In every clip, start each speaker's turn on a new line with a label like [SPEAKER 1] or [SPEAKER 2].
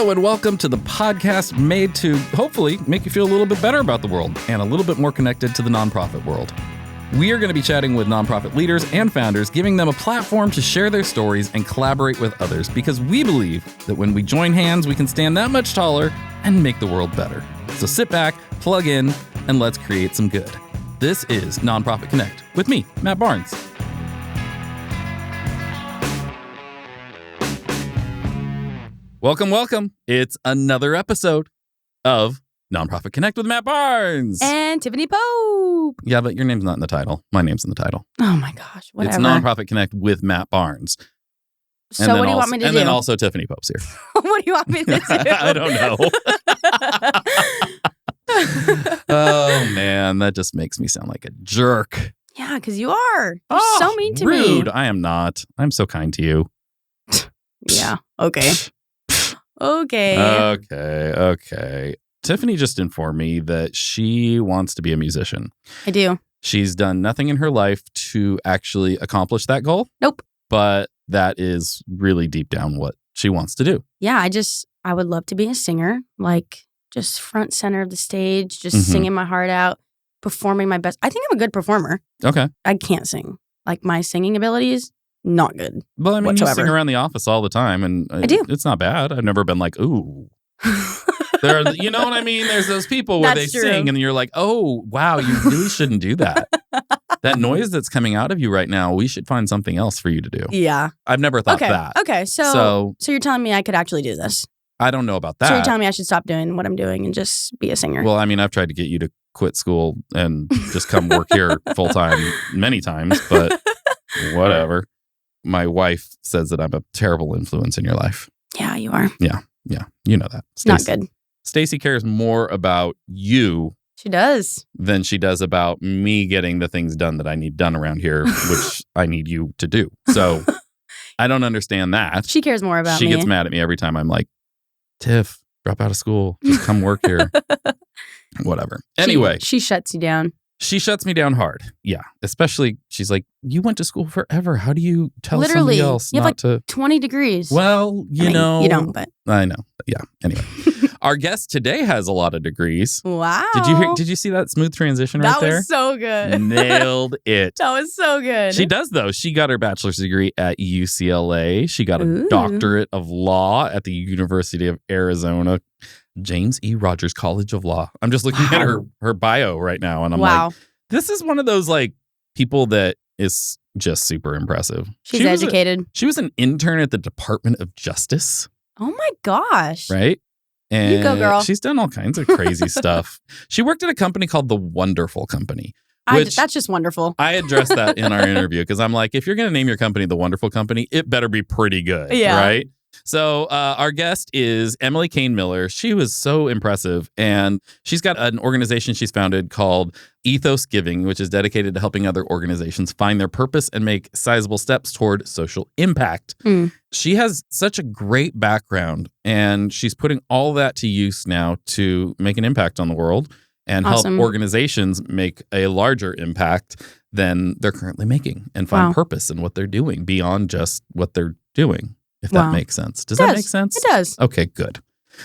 [SPEAKER 1] Hello and welcome to the podcast made to hopefully make you feel a little bit better about the world and a little bit more connected to the nonprofit world. We are going to be chatting with nonprofit leaders and founders, giving them a platform to share their stories and collaborate with others, because we believe that when we join hands, we can stand that much taller and make the world better. So sit back, plug in, and let's create some good. This is Nonprofit Connect with me, Matt Barnes. Welcome, welcome. It's another episode of Nonprofit Connect with Matt Barnes.
[SPEAKER 2] And Tiffany Pope.
[SPEAKER 1] Yeah, but your name's not in the title. My name's in the title.
[SPEAKER 2] Oh my gosh, whatever.
[SPEAKER 1] It's Nonprofit Connect with Matt Barnes.
[SPEAKER 2] So what do you want me to do?
[SPEAKER 1] And then also Tiffany Pope's here.
[SPEAKER 2] What do you want me to do?
[SPEAKER 1] I don't know. Oh, man, that just makes me sound like a jerk.
[SPEAKER 2] Yeah, because you are. You're so mean to me.
[SPEAKER 1] Rude. I am not. I'm so kind to you.
[SPEAKER 2] Yeah, okay.
[SPEAKER 1] Okay. Tiffany just informed me that she wants to be a musician.
[SPEAKER 2] I do.
[SPEAKER 1] She's done nothing in her life to actually accomplish that goal.
[SPEAKER 2] Nope.
[SPEAKER 1] But that is really deep down what she wants to do.
[SPEAKER 2] Yeah, I would love to be a singer, like just front center of the stage, just singing my heart out, performing my best. I think I'm a good performer.
[SPEAKER 1] Okay.
[SPEAKER 2] I can't sing. Like my singing abilities, not good.
[SPEAKER 1] Well, I mean,
[SPEAKER 2] whatsoever.
[SPEAKER 1] You sing around the office all the time, and
[SPEAKER 2] I do.
[SPEAKER 1] It's not bad. I've never been like, ooh. You know what I mean? There's those people where
[SPEAKER 2] That's
[SPEAKER 1] they
[SPEAKER 2] true.
[SPEAKER 1] sing and you're like, oh, wow, you really shouldn't do that. That noise that's coming out of you right now, we should find something else for you to do.
[SPEAKER 2] Yeah.
[SPEAKER 1] I've never thought that.
[SPEAKER 2] Okay. So you're telling me I could actually do this?
[SPEAKER 1] I don't know about that.
[SPEAKER 2] So you're telling me I should stop doing what I'm doing and just be a singer?
[SPEAKER 1] Well, I mean, I've tried to get you to quit school and just come work here full time many times, but whatever. My wife says that I'm a terrible influence in your life.
[SPEAKER 2] Yeah, you are.
[SPEAKER 1] Yeah. You know that.
[SPEAKER 2] Not good.
[SPEAKER 1] Stacey cares more about you.
[SPEAKER 2] She does.
[SPEAKER 1] Than she does about me getting the things done that I need done around here, which I need you to do. So I don't understand that.
[SPEAKER 2] She cares more about me.
[SPEAKER 1] She gets mad at me every time I'm like, Tiff, drop out of school. Just come work here. Whatever. Anyway.
[SPEAKER 2] She shuts you down.
[SPEAKER 1] She shuts me down hard. Yeah. Especially, she's like, you went to school forever. How do you tell somebody else
[SPEAKER 2] you have
[SPEAKER 1] not
[SPEAKER 2] like
[SPEAKER 1] to?
[SPEAKER 2] 20 degrees.
[SPEAKER 1] Well, you know.
[SPEAKER 2] You don't, but.
[SPEAKER 1] I know. Yeah. Anyway. Our guest today has a lot of degrees.
[SPEAKER 2] Wow.
[SPEAKER 1] Did you see that smooth transition right there?
[SPEAKER 2] That was so good.
[SPEAKER 1] Nailed it.
[SPEAKER 2] That was so good.
[SPEAKER 1] She does, though. She got her bachelor's degree at UCLA. She got a doctorate of law at the University of Arizona, James E. Rogers College of Law. I'm just looking at her bio right now, and I'm like, this is one of those like people that is just super impressive.
[SPEAKER 2] She's educated.
[SPEAKER 1] She was an intern at the Department of Justice.
[SPEAKER 2] Oh my gosh.
[SPEAKER 1] Right? And
[SPEAKER 2] you go, girl.
[SPEAKER 1] She's done all kinds of crazy stuff. She worked at a company called The Wonderful Company.
[SPEAKER 2] That's just wonderful.
[SPEAKER 1] I addressed that in our interview because I'm like, if you're going to name your company The Wonderful Company, it better be pretty good. Yeah. Right? So our guest is Emily Kane Miller. She was so impressive. And she's got an organization she's founded called Ethos Giving, which is dedicated to helping other organizations find their purpose and make sizable steps toward social impact. She has such a great background, and she's putting all that to use now to make an impact on the world and help organizations make a larger impact than they're currently making and find purpose in what they're doing beyond just what they're doing. If that makes sense. Does that make sense?
[SPEAKER 2] It does.
[SPEAKER 1] Okay, good.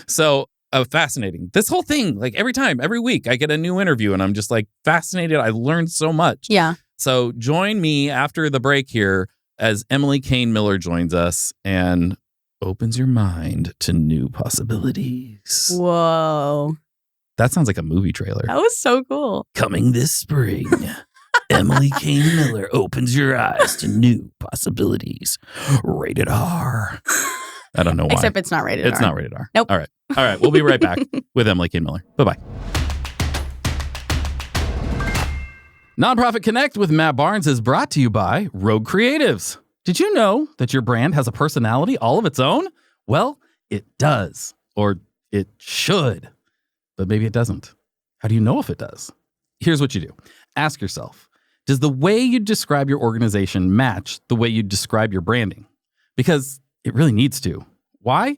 [SPEAKER 1] So fascinating. This whole thing, like every week I get a new interview and I'm just like fascinated. I learned so much.
[SPEAKER 2] Yeah.
[SPEAKER 1] So join me after the break here as Emily Kane Miller joins us and opens your mind to new possibilities.
[SPEAKER 2] Whoa.
[SPEAKER 1] That sounds like a movie trailer.
[SPEAKER 2] That was so cool.
[SPEAKER 1] Coming this spring. Emily Kane Miller opens your eyes to new possibilities. Rated R. I don't know why.
[SPEAKER 2] Except it's not rated R.
[SPEAKER 1] It's not rated R.
[SPEAKER 2] Nope.
[SPEAKER 1] All right. We'll be right back with Emily Kane Miller. Bye-bye. Nonprofit Connect with Matt Barnes is brought to you by Rogue Creatives. Did you know that your brand has a personality all of its own? Well, it does. Or it should. But maybe it doesn't. How do you know if it does? Here's what you do. Ask yourself, does the way you describe your organization match the way you describe your branding? Because it really needs to. Why?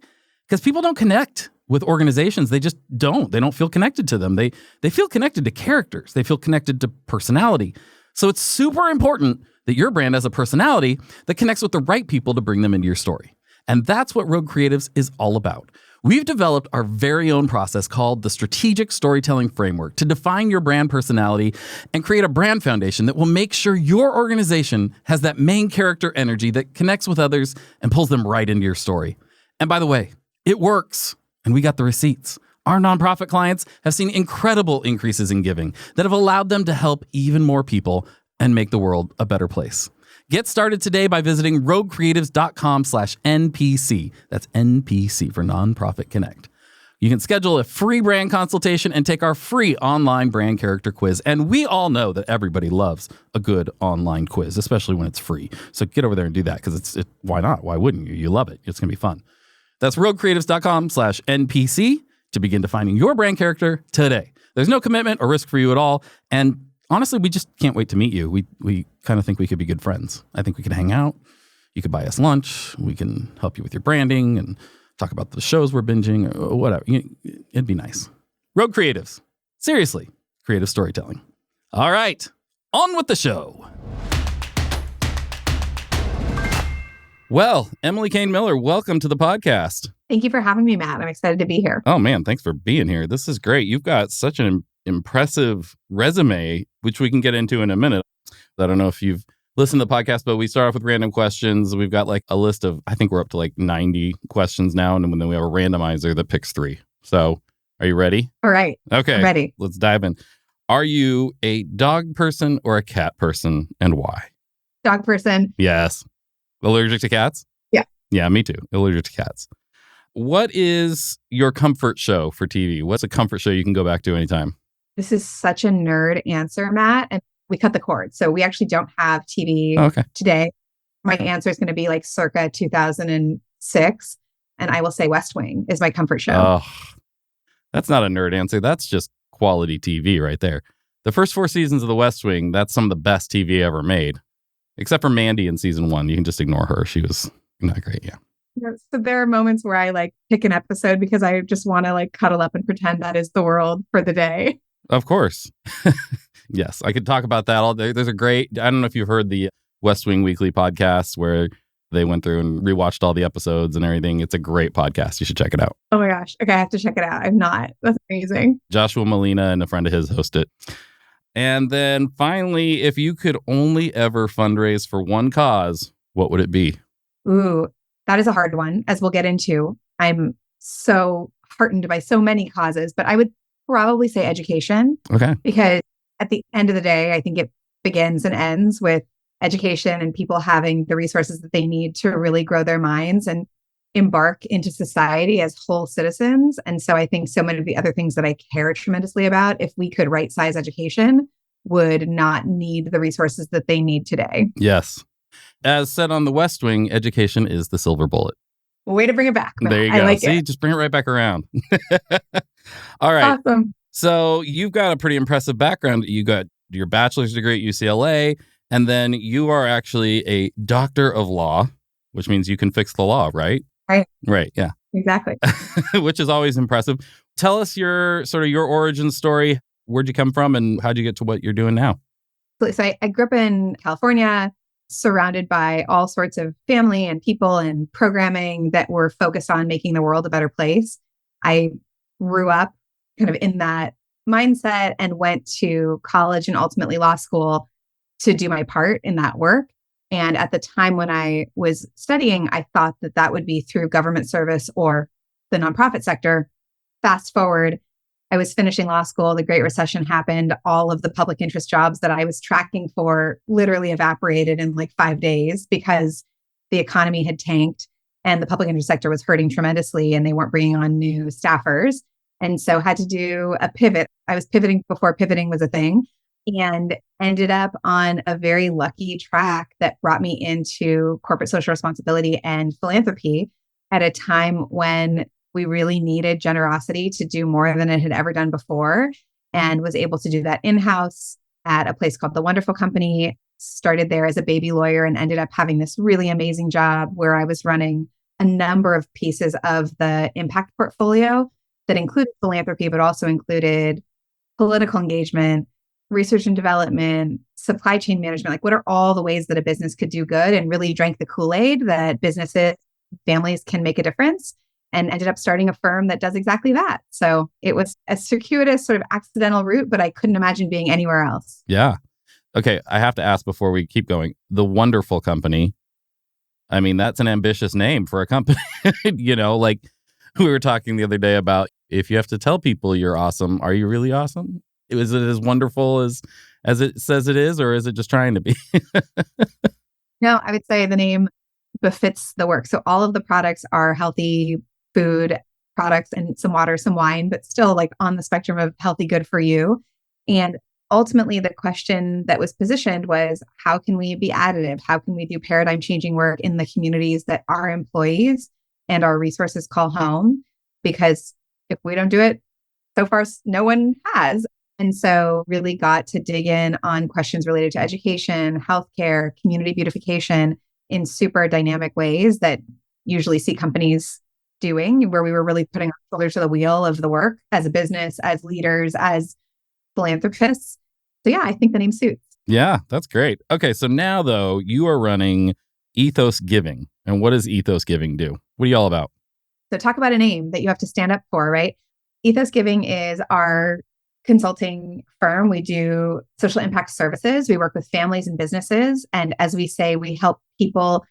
[SPEAKER 1] Because people don't connect with organizations. They just don't. They don't feel connected to them. They feel connected to characters. They feel connected to personality. So it's super important that your brand has a personality that connects with the right people to bring them into your story. And that's what Rogue Creatives is all about. We've developed our very own process called the Strategic Storytelling Framework to define your brand personality and create a brand foundation that will make sure your organization has that main character energy that connects with others and pulls them right into your story. And by the way, it works, and we got the receipts. Our nonprofit clients have seen incredible increases in giving that have allowed them to help even more people and make the world a better place. Get started today by visiting roguecreatives.com/NPC. That's NPC for Nonprofit Connect. You can schedule a free brand consultation and take our free online brand character quiz. And we all know that everybody loves a good online quiz, especially when it's free. So get over there and do that because why not? Why wouldn't you? You love it. It's going to be fun. That's roguecreatives.com/NPC to begin defining your brand character today. There's no commitment or risk for you at all. And honestly, we just can't wait to meet you. We kind of think we could be good friends. I think we could hang out. You could buy us lunch. We can help you with your branding and talk about the shows we're binging or whatever. It'd be nice. Rogue Creatives. Seriously, creative storytelling. All right, on with the show. Well, Emily Kane Miller, welcome to the podcast.
[SPEAKER 3] Thank you for having me, Matt. I'm excited to be here.
[SPEAKER 1] Oh, man, thanks for being here. This is great. You've got such an impressive resume, which we can get into in a minute. I don't know if you've listened to the podcast, but we start off with random questions. We've got like a list of, I think we're up to like 90 questions now. And then we have a randomizer that picks 3. So are you ready?
[SPEAKER 3] All right.
[SPEAKER 1] Okay.
[SPEAKER 3] I'm ready.
[SPEAKER 1] Let's dive in. Are you a dog person or a cat person and why?
[SPEAKER 3] Dog person.
[SPEAKER 1] Yes. Allergic to cats?
[SPEAKER 3] Yeah.
[SPEAKER 1] Yeah, me too. Allergic to cats. What is your comfort show for TV? What's a comfort show you can go back to anytime?
[SPEAKER 3] This is such a nerd answer, Matt. And we cut the cord. So we actually don't have TV today. My answer is going to be like circa 2006. And I will say West Wing is my comfort show.
[SPEAKER 1] Oh, that's not a nerd answer. That's just quality TV right there. The first 4 seasons of The West Wing, that's some of the best TV ever made. Except for Mandy in season 1. You can just ignore her. She was not great. Yeah.
[SPEAKER 3] So there are moments where I like pick an episode because I just want to like cuddle up and pretend that is the world for the day.
[SPEAKER 1] Of course. Yes, I could talk about that all day. There's a great, I don't know if you've heard the West Wing Weekly podcast where they went through and rewatched all the episodes and everything. It's a great podcast. You should check it out.
[SPEAKER 3] Oh my gosh. Okay, I have to check it out. I'm not. That's amazing.
[SPEAKER 1] Joshua Molina and a friend of his host it. And then finally, if you could only ever fundraise for one cause, what would it be?
[SPEAKER 3] Ooh, that is a hard one, as we'll get into. I'm so heartened by so many causes, but I would probably say education.
[SPEAKER 1] Okay.
[SPEAKER 3] Because at the end of the day, I think it begins and ends with education and people having the resources that they need to really grow their minds and embark into society as whole citizens. And so I think so many of the other things that I care tremendously about, if we could right size education, would not need the resources that they need today.
[SPEAKER 1] Yes. As said on The West Wing, education is the silver bullet.
[SPEAKER 3] Way to bring it back.
[SPEAKER 1] There you go. See, just bring it right back around. All right.
[SPEAKER 3] Awesome.
[SPEAKER 1] So you've got a pretty impressive background. You got your bachelor's degree at UCLA, and then you are actually a doctor of law, which means you can fix the law, right?
[SPEAKER 3] Right.
[SPEAKER 1] Right. Yeah.
[SPEAKER 3] Exactly.
[SPEAKER 1] Which is always impressive. Tell us your origin story. Where'd you come from and how'd you get to what you're doing now?
[SPEAKER 3] So I grew up in California, surrounded by all sorts of family and people and programming that were focused on making the world a better place. I grew up kind of in that mindset and went to college and ultimately law school to do my part in that work. And at the time when I was studying, I thought that that would be through government service or the nonprofit sector. Fast forward, I was finishing law school. The Great Recession happened. All of the public interest jobs that I was tracking for literally evaporated in like 5 days because the economy had tanked and the public interest sector was hurting tremendously and they weren't bringing on new staffers. And so had to do a pivot. I was pivoting before pivoting was a thing and ended up on a very lucky track that brought me into corporate social responsibility and philanthropy at a time when we really needed generosity to do more than it had ever done before, and was able to do that in-house at a place called The Wonderful Company. Started there as a baby lawyer and ended up having this really amazing job where I was running a number of pieces of the impact portfolio that included philanthropy, but also included political engagement, research and development, supply chain management. Like, what are all the ways that a business could do good, and really drank the Kool-Aid that businesses, families can make a difference. and ended up starting a firm that does exactly that. So it was a circuitous sort of accidental route, but I couldn't imagine being anywhere else.
[SPEAKER 1] Yeah. Okay. I have to ask before we keep going. The Wonderful Company. I mean, that's an ambitious name for a company. Like we were talking the other day about if you have to tell people you're awesome, are you really awesome? Is it as wonderful as it says it is, or is it just trying to be?
[SPEAKER 3] No, I would say the name befits the work. So all of the products are healthy food products and some water, some wine, but still like on the spectrum of healthy, good for you. And ultimately, the question that was positioned was, how can we be additive? How can we do paradigm changing work in the communities that our employees and our resources call home? Because if we don't do it, so far, no one has. And so really got to dig in on questions related to education, healthcare, community beautification in super dynamic ways that usually see companies doing, where we were really putting our shoulders to the wheel of the work as a business, as leaders, as philanthropists. So yeah, I think the name suits.
[SPEAKER 1] Yeah, that's great. Okay, so now though, you are running Ethos Giving. And what does Ethos Giving do? What are you all about?
[SPEAKER 3] So talk about a name that you have to stand up for, right? Ethos Giving is our consulting firm. We do social impact services. We work with families and businesses. And as we say, we help people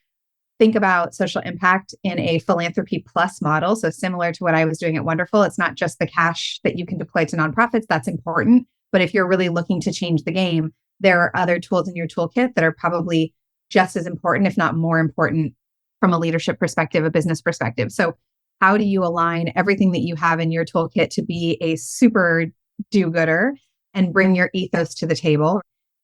[SPEAKER 3] think about social impact in a philanthropy plus model. So similar to what I was doing at Wonderful, it's not just the cash that you can deploy to nonprofits. That's important. But if you're really looking to change the game, there are other tools in your toolkit that are probably just as important, if not more important, from a leadership perspective, a business perspective. So how do you align everything that you have in your toolkit to be a super do-gooder and bring your ethos to the table?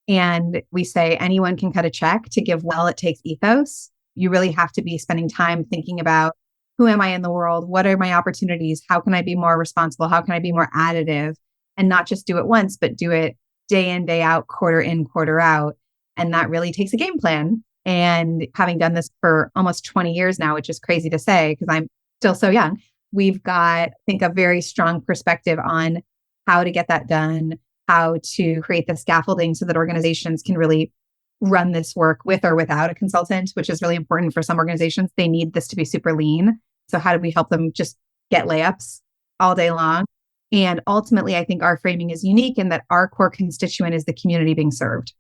[SPEAKER 3] And we say anyone can cut a check. To give well, it takes ethos. You really have to be spending time thinking about, who am I in the world? What are my opportunities? How can I be more responsible? How can I be more additive? And not just do it once, but do it day in, day out, quarter in, quarter out. And that really takes a game plan. And having done this for almost 20 years now, which is crazy to say because I'm still so young, we've got, I think, a very strong perspective on how to get that done, how to create the scaffolding so that organizations can really run this work with or without a consultant, which is really important for some organizations. They need this to be super lean. So how do we help them just get layups all day long? And ultimately, I think our framing is unique in that our core constituent is the community being served.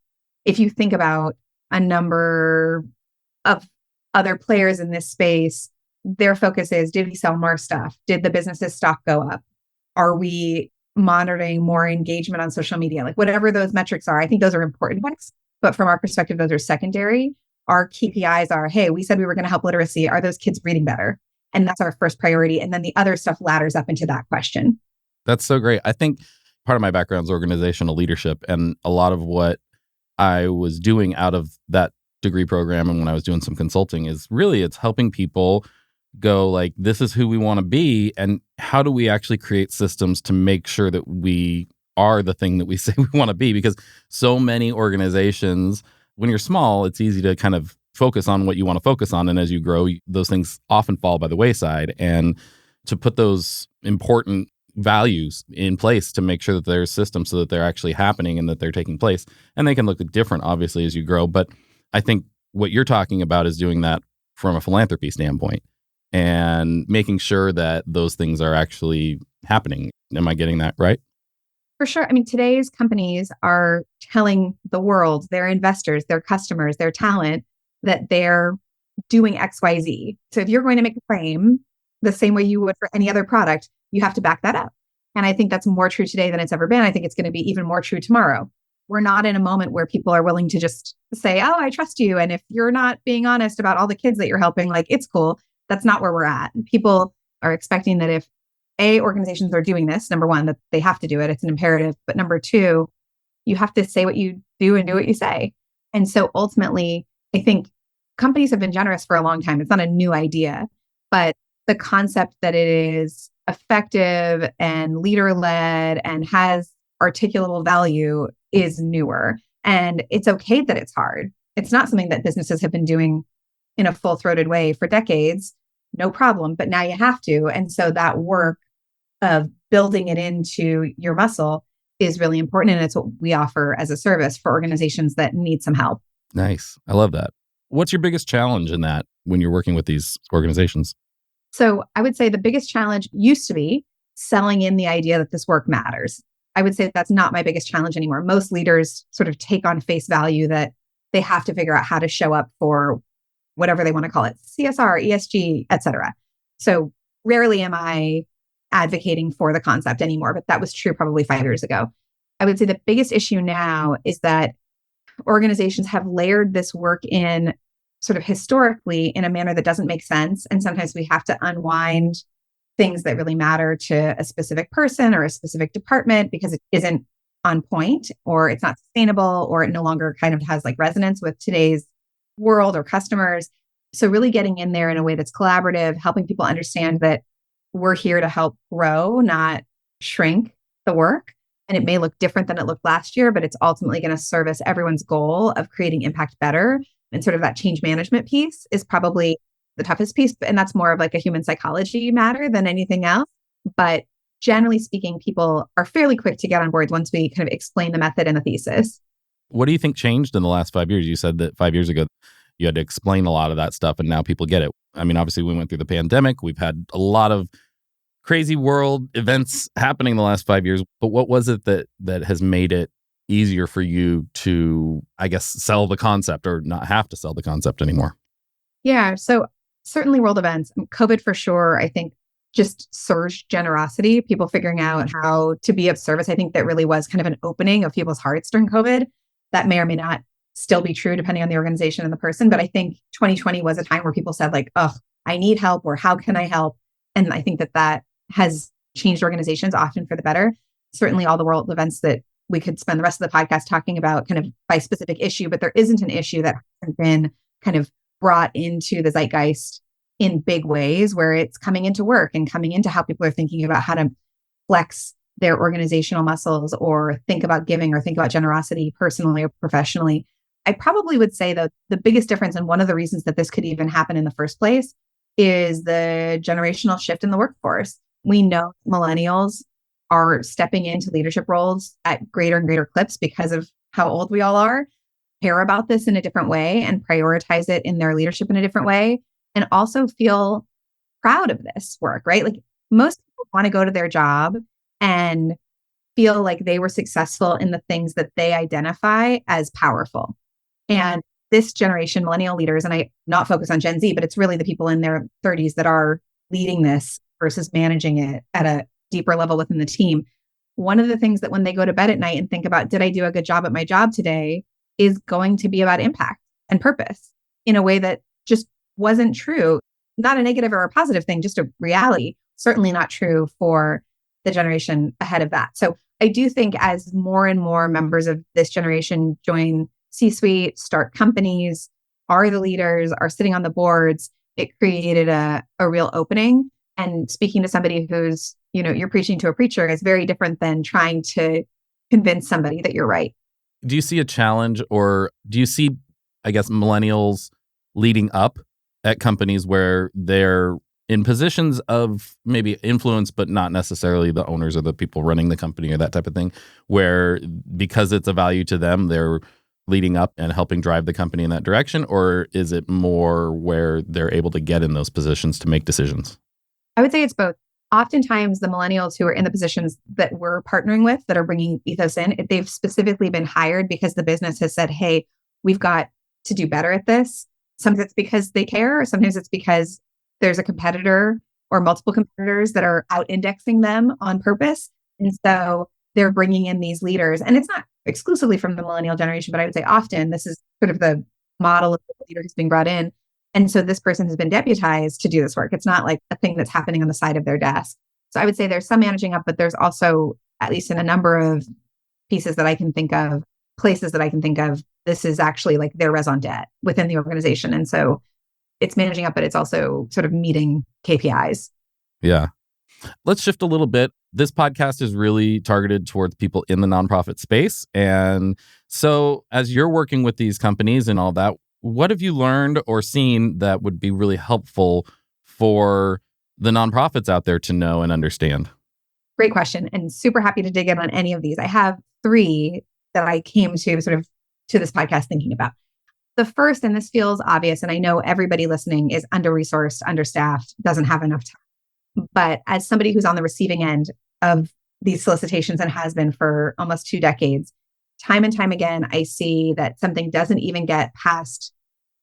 [SPEAKER 3] If you think about a number of other players in this space, their focus is, did we sell more stuff? Did the business's stock go up? Are we monitoring more engagement on social media? Like whatever those metrics are, I think those are important ones. But from our perspective, those are secondary. Our KPIs are, hey, we said we were going to help literacy. Are those kids reading better? And that's our first priority. And then the other stuff ladders up into that question.
[SPEAKER 1] That's so great. I think part of my background is organizational leadership. And a lot of what I was doing out of that degree program and when I was doing some consulting is really it's helping people go like, this is who we want to be. And how do we actually create systems to make sure that we are the thing that we say we want to be? Because so many organizations, when you're small, it's easy to kind of focus on what you want to focus on. And as you grow, those things often fall by the wayside. And to put those important values in place to make sure that there's systems so that they're actually happening and that they're taking place. And they can look different, obviously, as you grow. But I think what you're talking about is doing that from a philanthropy standpoint and making sure that those things are actually happening. Am I getting that right?
[SPEAKER 3] For sure. I mean, today's companies are telling the world, their investors, their customers, their talent, that they're doing XYZ. So if you're going to make a claim the same way you would for any other product, you have to back that up. And I think that's more true today than it's ever been. I think it's going to be even more true tomorrow. We're not in a moment where people are willing to just say, oh, I trust you. And if you're not being honest about all the kids that you're helping, like, it's cool. That's not where we're at. People are expecting that if organizations are doing this, number one, that they have to do it. It's an imperative. But number two, you have to say what you do and do what you say. And so ultimately, I think companies have been generous for a long time. It's not a new idea, but the concept that it is effective and leader-led and has articulable value is newer. And it's okay that it's hard. It's not something that businesses have been doing in a full-throated way for decades. No problem. But now you have to. And so that work of building it into your muscle is really important. And it's what we offer as a service for organizations that need some help.
[SPEAKER 1] Nice. I love that. What's your biggest challenge in that when you're working with these organizations?
[SPEAKER 3] So I would say the biggest challenge used to be selling in the idea that this work matters. I would say that's not my biggest challenge anymore. Most leaders sort of take on face value that they have to figure out how to show up for whatever they want to call it, CSR, ESG, et cetera. So rarely am I advocating for the concept anymore, but that was true probably 5 years ago. I would say the biggest issue now is that organizations have layered this work in sort of historically in a manner that doesn't make sense. And sometimes we have to unwind things that really matter to a specific person or a specific department because it isn't on point or it's not sustainable or it no longer kind of has like resonance with today's world or customers. So really getting in there in a way that's collaborative, helping people understand that we're here to help grow, not shrink the work. And it may look different than it looked last year, but it's ultimately going to service everyone's goal of creating impact better. And sort of that change management piece is probably the toughest piece. And that's more of like a human psychology matter than anything else. But generally speaking, people are fairly quick to get on board once we kind of explain the method and the thesis.
[SPEAKER 1] What do you think changed in the last 5 years? You said that 5 years ago, you had to explain a lot of that stuff and now people get it. I mean, obviously we went through the pandemic. We've had a lot of crazy world events happening in the last 5 years. But what was it that has made it easier for you to, I guess, sell the concept or not have to sell the concept anymore?
[SPEAKER 3] Yeah. So certainly world events, COVID for sure, I think just surged generosity, people figuring out how to be of service. I think that really was kind of an opening of people's hearts during COVID. That may or may not still be true depending on the organization and the person. But I think 2020 was a time where people said like, oh, I need help or how can I help? And I think that has changed organizations often for the better. Certainly all the world events that we could spend the rest of the podcast talking about kind of by specific issue, but there isn't an issue that hasn't been kind of brought into the zeitgeist in big ways where it's coming into work and coming into how people are thinking about how to flex their organizational muscles or think about giving or think about generosity personally or professionally. I probably would say that the biggest difference and one of the reasons that this could even happen in the first place is the generational shift in the workforce. We know millennials are stepping into leadership roles at greater and greater clips because of how old we all are, care about this in a different way and prioritize it in their leadership in a different way, and also feel proud of this work, right? Like most people want to go to their job and feel like they were successful in the things that they identify as powerful. And this generation, millennial leaders, and I not focus on Gen Z, but it's really the people in their 30s that are leading this versus managing it at a deeper level within the team. One of the things that when they go to bed at night and think about, did I do a good job at my job today, is going to be about impact and purpose in a way that just wasn't true. Not a negative or a positive thing, just a reality. Certainly not true for the generation ahead of that. So I do think as more and more members of this generation join C-suite, start companies, are the leaders, are sitting on the boards, it created a real opening. And speaking to somebody who's, you're preaching to a preacher is very different than trying to convince somebody that you're right.
[SPEAKER 1] Do you see a challenge or do you see, I guess, millennials leading up at companies where they're in positions of maybe influence, but not necessarily the owners or the people running the company or that type of thing, where because it's a value to them, they're leading up and helping drive the company in that direction? Or is it more where they're able to get in those positions to make decisions?
[SPEAKER 3] I would say it's both. Oftentimes, the millennials who are in the positions that we're partnering with that are bringing Ethos in, they've specifically been hired because the business has said, hey, we've got to do better at this. Sometimes it's because they care, or sometimes it's because there's a competitor or multiple competitors that are out indexing them on purpose. And so they're bringing in these leaders. And it's not exclusively from the millennial generation, but I would say often this is sort of the model of the leader who's being brought in. And so this person has been deputized to do this work. It's not like a thing that's happening on the side of their desk. So I would say there's some managing up, but there's also, at least in a number of pieces that I can think of, places that I can think of, this is actually like their raison d'etre within the organization. And so it's managing up, but it's also sort of meeting KPIs.
[SPEAKER 1] Yeah. Let's shift a little bit. This podcast is really targeted towards people in the nonprofit space. And so as you're working with these companies and all that, what have you learned or seen that would be really helpful for the nonprofits out there to know and understand?
[SPEAKER 3] Great question. And super happy to dig in on any of these. I have 3 that I came to sort of to this podcast thinking about. The first, and this feels obvious, and I know everybody listening is under-resourced, understaffed, doesn't have enough time. But as somebody who's on the receiving end of these solicitations and has been for almost 2 decades, time and time again, I see that something doesn't even get past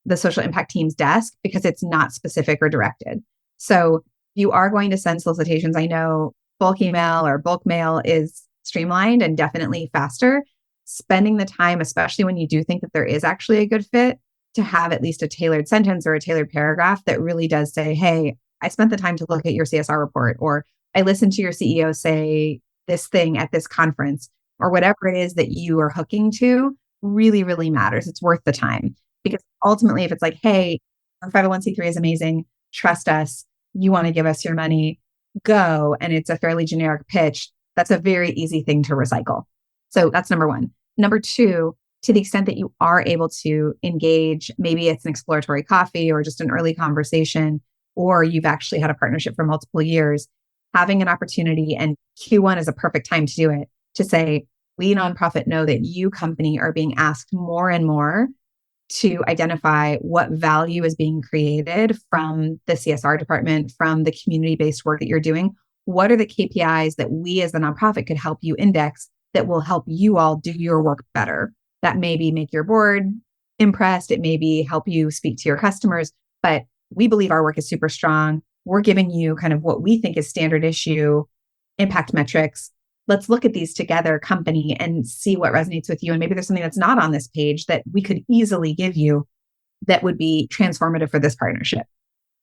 [SPEAKER 3] the social impact team's desk because it's not specific or directed. So you are going to send solicitations. I know bulk email or bulk mail is streamlined and definitely faster. Spending the time, especially when you do think that there is actually a good fit, to have at least a tailored sentence or a tailored paragraph that really does say, hey, I spent the time to look at your CSR report, or I listened to your CEO say this thing at this conference, or whatever it is that you are hooking to really, really matters. It's worth the time. Because ultimately, if it's like, hey, our 501c3 is amazing, trust us, you want to give us your money, go, and it's a fairly generic pitch, that's a very easy thing to recycle. So that's number one. Number two, to the extent that you are able to engage, maybe it's an exploratory coffee or just an early conversation, or you've actually had a partnership for multiple years, having an opportunity, and Q1 is a perfect time to do it, to say, we nonprofit know that you company are being asked more and more to identify what value is being created from the CSR department, from the community-based work that you're doing. What are the KPIs that we as the nonprofit could help you index that will help you all do your work better? That maybe make your board impressed. It maybe help you speak to your customers, but we believe our work is super strong. We're giving you kind of what we think is standard issue impact metrics. Let's look at these together, company, and see what resonates with you. And maybe there's something that's not on this page that we could easily give you that would be transformative for this partnership.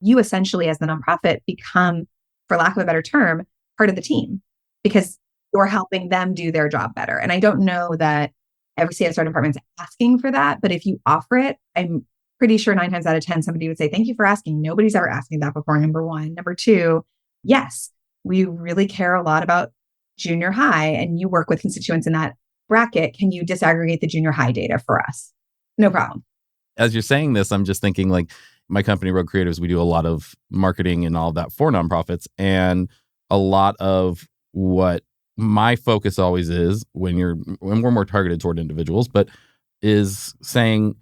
[SPEAKER 3] You essentially, as the nonprofit, become, for lack of a better term, part of the team because you're helping them do their job better. And I don't know that every CSR department's asking for that, but if you offer it, I'm pretty sure 9 times out of 10, somebody would say, thank you for asking. Nobody's ever asked me that before, number one. Number two, yes, we really care a lot about junior high, and you work with constituents in that bracket. Can you disaggregate the junior high data for us? No problem.
[SPEAKER 1] As you're saying this, I'm just thinking like my company, Rogue Creatives, we do a lot of marketing and all of that for nonprofits. And a lot of what my focus always is when we're more targeted toward individuals, but is saying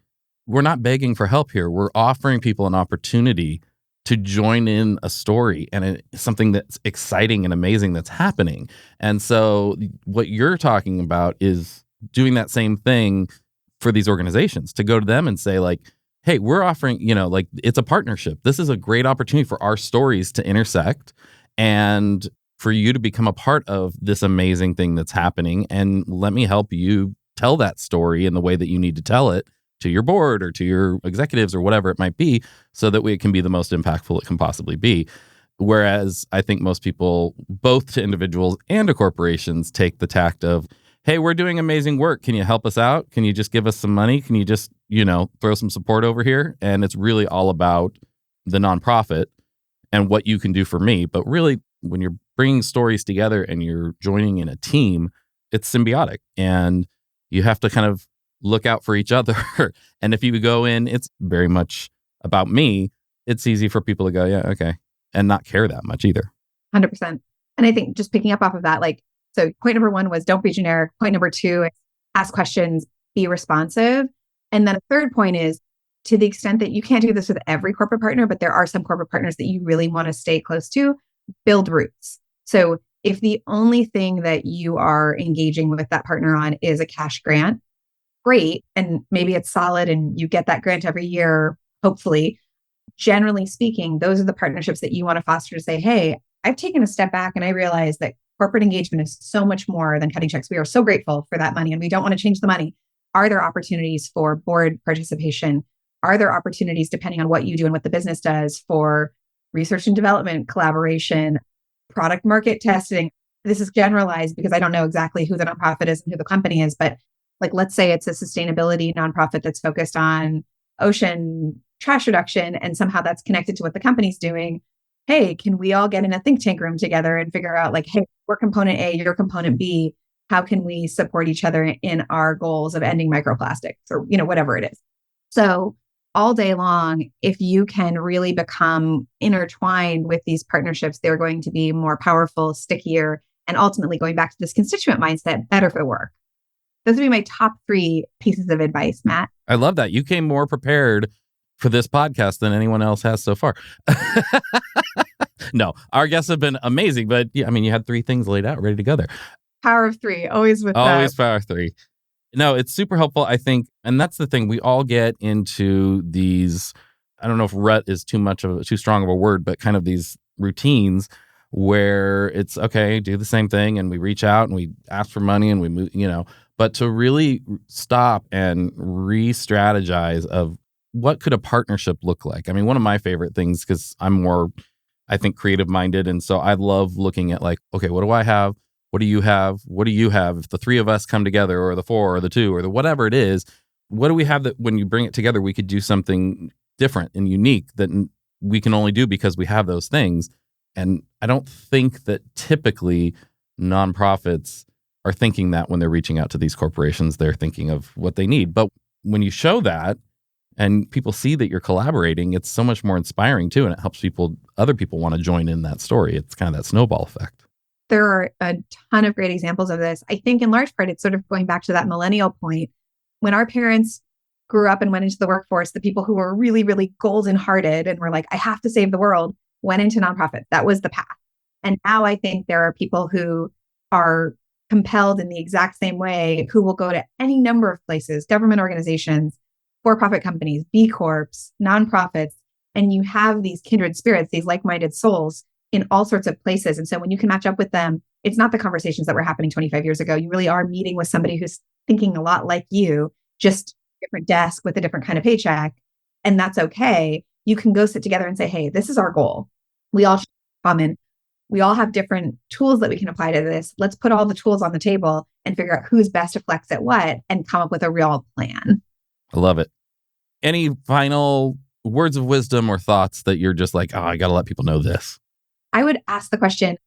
[SPEAKER 1] we're not begging for help here. We're offering people an opportunity to join in a story and something that's exciting and amazing that's happening. And so what you're talking about is doing that same thing for these organizations, to go to them and say like, hey, we're offering, like it's a partnership. This is a great opportunity for our stories to intersect and for you to become a part of this amazing thing that's happening. And let me help you tell that story in the way that you need to tell it to your board or to your executives or whatever it might be, so that it can be the most impactful it can possibly be. Whereas I think most people, both to individuals and to corporations, take the tact of, hey, we're doing amazing work. Can you help us out? Can you just give us some money? Can you just, throw some support over here? And it's really all about the nonprofit and what you can do for me. But really, when you're bringing stories together and you're joining in a team, it's symbiotic. And you have to kind of look out for each other. And if you go in, it's very much about me, it's easy for people to go, yeah, okay, and not care that much either.
[SPEAKER 3] 100%. And I think just picking up off of that, so point number one was don't be generic. Point number two, ask questions, be responsive. And then a third point is, to the extent that you can't do this with every corporate partner, but there are some corporate partners that you really want to stay close to, build roots. So if the only thing that you are engaging with that partner on is a cash grant, great. And maybe it's solid and you get that grant every year, hopefully. Generally speaking, those are the partnerships that you want to foster to say, hey, I've taken a step back and I realize that corporate engagement is so much more than cutting checks. We are so grateful for that money and we don't want to change the money. Are there opportunities for board participation? Are there opportunities, depending on what you do and what the business does, for research and development, collaboration, product market testing? This is generalized because I don't know exactly who the nonprofit is and who the company is, but let's say it's a sustainability nonprofit that's focused on ocean trash reduction, and somehow that's connected to what the company's doing. Hey, can we all get in a think tank room together and figure out hey, we're component A, you're component B. How can we support each other in our goals of ending microplastics or, whatever it is. So all day long, if you can really become intertwined with these partnerships, they're going to be more powerful, stickier, and ultimately, going back to this constituent mindset, better for the work. those would be my top 3 pieces of advice, Matt.
[SPEAKER 1] I love that. You came more prepared for this podcast than anyone else has so far. No, our guests have been amazing, but yeah, I mean, you had 3 things laid out, ready to go there.
[SPEAKER 3] Power of 3, always with
[SPEAKER 1] Always
[SPEAKER 3] that.
[SPEAKER 1] power of 3. No, it's super helpful, I think. And that's the thing. We all get into these, I don't know if rut is too strong of a word, but kind of these routines where it's okay, do the same thing. And we reach out and we ask for money and we move, but to really stop and re-strategize of what could a partnership look like? I mean, one of my favorite things, because I'm more, I think, creative minded. And so I love looking at like, okay, what do I have? What do you have? What do you have? If the 3 of us come together, or the 4 or the 2 or the whatever it is, what do we have that when you bring it together, we could do something different and unique that we can only do because we have those things. And I don't think that typically nonprofits are thinking that when they're reaching out to these corporations. They're thinking of what they need. But when you show that and people see that you're collaborating, it's so much more inspiring too. And it helps other people want to join in that story. It's kind of that snowball effect.
[SPEAKER 3] There are a ton of great examples of this. I think in large part, it's sort of going back to that millennial point. When our parents grew up and went into the workforce, the people who were really, really golden hearted and were like, I have to save the world, went into nonprofit. That was the path. And now I think there are people who are compelled in the exact same way, who will go to any number of places, government organizations, for-profit companies, B Corps, nonprofits, and you have these kindred spirits, these like-minded souls in all sorts of places. And so when you can match up with them, it's not the conversations that were happening 25 years ago. You really are meeting with somebody who's thinking a lot like you, just a different desk with a different kind of paycheck. And that's okay. You can go sit together and say, hey, this is our goal. We all share common. We all have different tools that we can apply to this. Let's put all the tools on the table and figure out who's best to flex at what and come up with a real plan.
[SPEAKER 1] I love it. Any final words of wisdom or thoughts that you're just like, oh, I got to let people know this?
[SPEAKER 3] I would ask the question,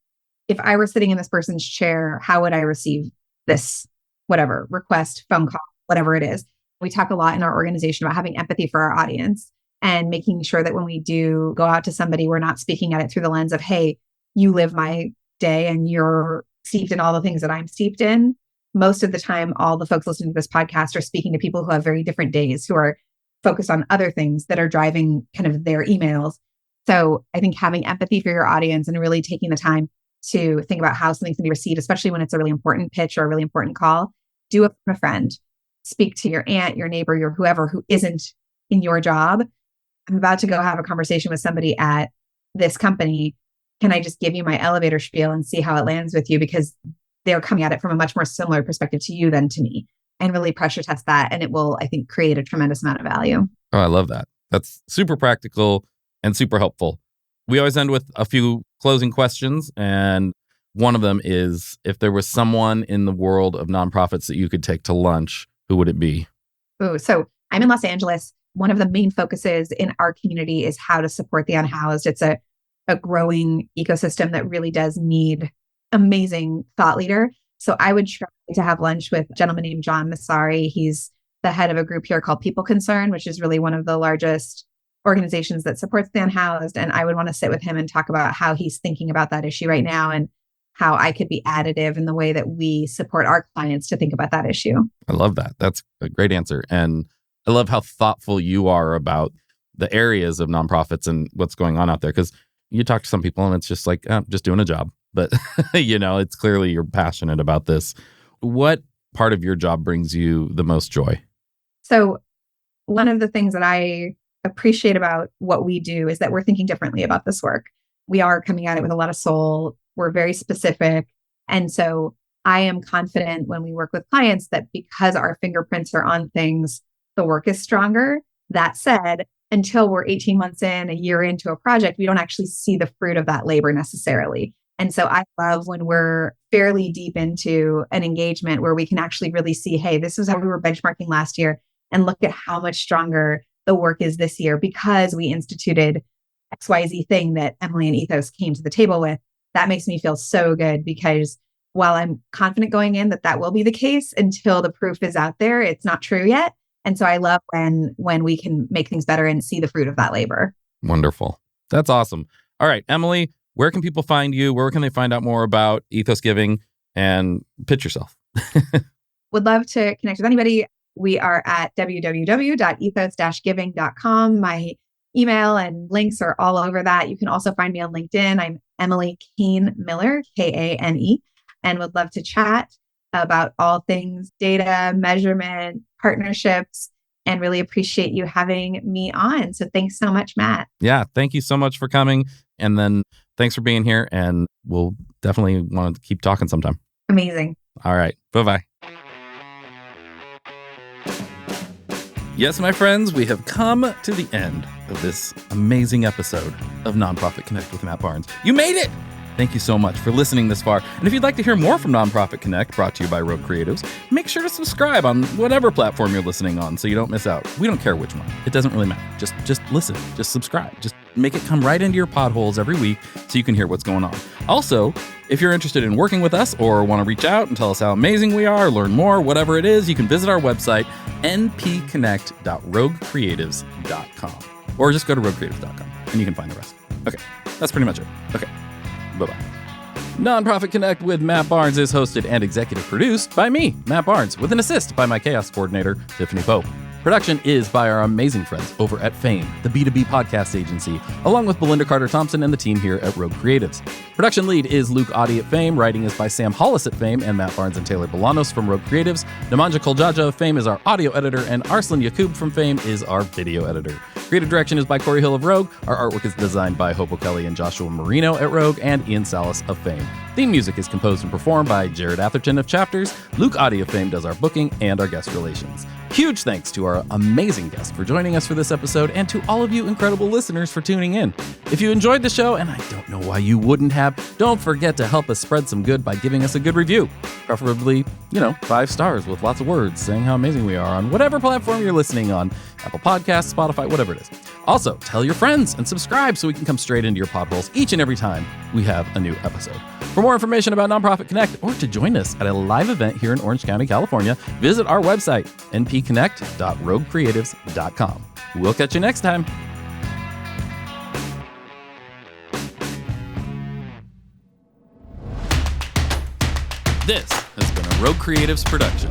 [SPEAKER 3] if I were sitting in this person's chair, how would I receive this, whatever, request, phone call, whatever it is? We talk a lot in our organization about having empathy for our audience and making sure that when we do go out to somebody, we're not speaking at it through the lens of, hey, you live my day and you're steeped in all the things that I'm steeped in. Most of the time, all the folks listening to this podcast are speaking to people who have very different days, who are focused on other things that are driving kind of their emails. So I think having empathy for your audience and really taking the time to think about how something's going to be received, especially when it's a really important pitch or a really important call, do it from a friend. Speak to your aunt, your neighbor, your whoever who isn't in your job. I'm about to go have a conversation with somebody at this company. Can I just give you my elevator spiel and see how it lands with you? Because they're coming at it from a much more similar perspective to you than to me, and really pressure test that. And it will, I think, create a tremendous amount of value.
[SPEAKER 1] Oh, I love that. That's super practical and super helpful. We always end with a few closing questions. And one of them is, if there was someone in the world of nonprofits that you could take to lunch, who would it be?
[SPEAKER 3] Oh, so I'm in Los Angeles. One of the main focuses in our community is how to support the unhoused. It's a growing ecosystem that really does need amazing thought leader. So I would try to have lunch with a gentleman named John Massari. He's the head of a group here called People Concern, which is really one of the largest organizations that supports the unhoused. And I would want to sit with him and talk about how he's thinking about that issue right now and how I could be additive in the way that we support our clients to think about that issue.
[SPEAKER 1] I love that. That's a great answer. And I love how thoughtful you are about the areas of nonprofits and what's going on out there. Because you talk to some people and it's just like, just doing a job. But, it's clearly you're passionate about this. What part of your job brings you the most joy?
[SPEAKER 3] So one of the things that I appreciate about what we do is that we're thinking differently about this work. We are coming at it with a lot of soul. We're very specific. And so I am confident when we work with clients that because our fingerprints are on things, the work is stronger. That said, until we're 18 months in, a year into a project, we don't actually see the fruit of that labor necessarily. And so I love when we're fairly deep into an engagement where we can actually really see, hey, this is how we were benchmarking last year, and look at how much stronger the work is this year because we instituted XYZ thing that Emily and Ethos came to the table with. That makes me feel so good, because while I'm confident going in that will be the case, until the proof is out there, it's not true yet. And so I love when we can make things better and see the fruit of that labor.
[SPEAKER 1] Wonderful. That's awesome. All right, Emily, where can people find you? Where can they find out more about Ethos Giving? And pitch yourself.
[SPEAKER 3] would love to connect with anybody. We are at www.ethos-giving.com. My email and links are all over that. You can also find me on LinkedIn. I'm Emily Kane Miller, Kane, and would love to chat about all things data, measurement, partnerships, and really appreciate you having me on. So thanks so much, Matt.
[SPEAKER 1] Yeah, thank you so much for coming. And then thanks for being here. And we'll definitely want to keep talking sometime.
[SPEAKER 3] Amazing.
[SPEAKER 1] All right. Bye-bye. Yes, my friends, we have come to the end of this amazing episode of Nonprofit Connect with Matt Barnes. You made it! Thank you so much for listening this far. And if you'd like to hear more from Nonprofit Connect, brought to you by Rogue Creatives, make sure to subscribe on whatever platform you're listening on so you don't miss out. We don't care which one. It doesn't really matter. Just listen. Just subscribe. Just make it come right into your podholes every week so you can hear what's going on. Also, if you're interested in working with us or want to reach out and tell us how amazing we are, learn more, whatever it is, you can visit our website, npconnect.roguecreatives.com. Or just go to roguecreatives.com and you can find the rest. Okay, that's pretty much it. Okay, bye-bye. Nonprofit Connect with Matt Barnes is hosted and executive produced by me, Matt Barnes, with an assist by my chaos coordinator, Tiffany Pope. Production is by our amazing friends over at Fame, the B2B podcast agency, along with Belinda Carter-Thompson and the team here at Rogue Creatives. Production lead is Luke Audi at Fame, writing is by Sam Hollis at Fame and Matt Barnes and Taylor Bolanos from Rogue Creatives. Nemanja Koljaja of Fame is our audio editor, and Arslan Yakub from Fame is our video editor. Creative direction is by Corey Hill of Rogue. Our artwork is designed by Hopo Kelly and Joshua Marino at Rogue, and Ian Salas of Fame. Theme music is composed and performed by Jared Atherton of Chapters. Luke Audi of Fame does our booking and our guest relations. Huge thanks to our amazing guest for joining us for this episode, and to all of you incredible listeners for tuning in. If you enjoyed the show, and I don't know why you wouldn't have, don't forget to help us spread some good by giving us a good review. Preferably, 5 stars with lots of words saying how amazing we are on whatever platform you're listening on. Apple Podcasts, Spotify, whatever it is. Also, tell your friends and subscribe so we can come straight into your podholes each and every time we have a new episode. For more information about Nonprofit Connect or to join us at a live event here in Orange County, California, visit our website, npconnect.roguecreatives.com. We'll catch you next time. This has been a Rogue Creatives production.